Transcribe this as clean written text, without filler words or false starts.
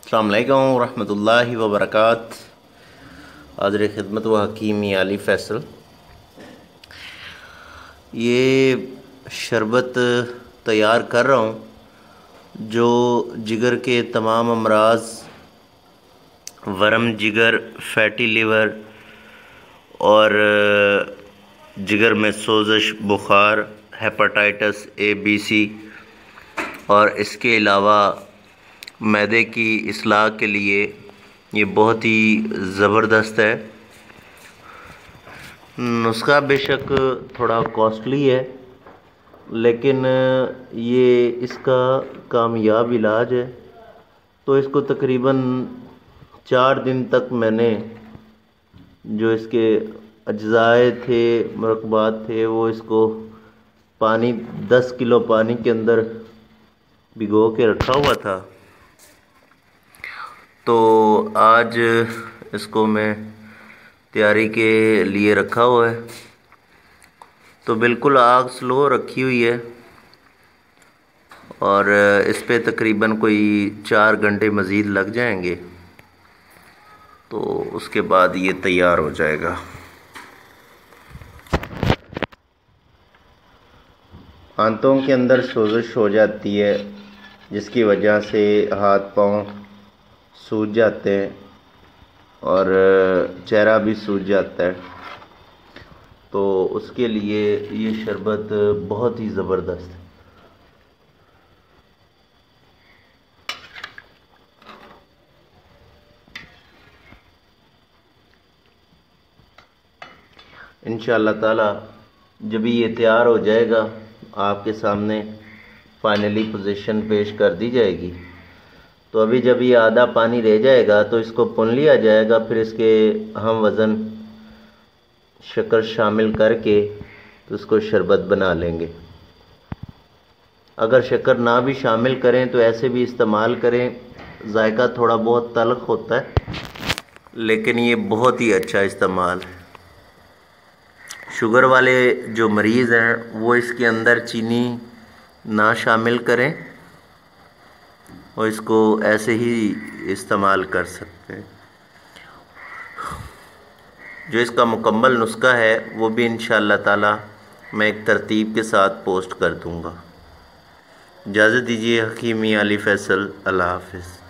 अस्सलाम वालेकुम रहमतुल्लाहि व बरकात। हाज़िर खिदमत व हकीम अली फ़ैसल। ये शरबत तैयार कर रहा हूँ जो जिगर के तमाम अमराज, वरम जिगर, फैटी लिवर और जिगर में सोज़श, बुखार, हेपाटाइटिस A, B, C और इसके अलावा मैदे की इस्लाह के लिए ये बहुत ही ज़बरदस्त है। नुस्खा बेशक थोड़ा कॉस्टली है, लेकिन ये इसका कामयाब इलाज है। तो इसको तकरीबन 4 दिन तक मैंने जो इसके अज्ज़ाए थे, मरकबात थे, वो इसको पानी 10 किलो पानी के अंदर भिगो के रखा हुआ था। तो आज इसको मैं तैयारी के लिए रखा हुआ है। तो बिल्कुल आग स्लो रखी हुई है और इस पे तकरीबन कोई 4 घंटे मज़ीद लग जाएंगे। तो उसके बाद ये तैयार हो जाएगा। आंतों के अंदर सोजिश हो जाती है, जिसकी वजह से हाथ पाँव सूज जाते हैं और चेहरा भी सूज जाता है। तो उसके लिए ये शरबत बहुत ही ज़बरदस्त है। इंशाअल्लाह ताला जब ये तैयार हो जाएगा, आपके सामने फाइनली पोजीशन पेश कर दी जाएगी। तो अभी जब ये आधा पानी रह जाएगा तो इसको पुन लिया जाएगा। फिर इसके हम वज़न शक्कर शामिल करके तो उसको शरबत बना लेंगे। अगर शक्कर ना भी शामिल करें तो ऐसे भी इस्तेमाल करें। जायका थोड़ा बहुत तल्ख होता है, लेकिन ये बहुत ही अच्छा इस्तेमाल है। शुगर वाले जो मरीज़ हैं वो इसके अंदर चीनी ना शामिल करें और इसको ऐसे ही इस्तेमाल कर सकते हैं। जो इसका मुकम्मल नुस्खा है वो भी इंशाअल्लाह ताला मैं एक तरतीब के साथ पोस्ट कर दूँगा। इजाज़त दीजिए। हकीम अली फ़ैसल। अल्लाह हाफ़िज़।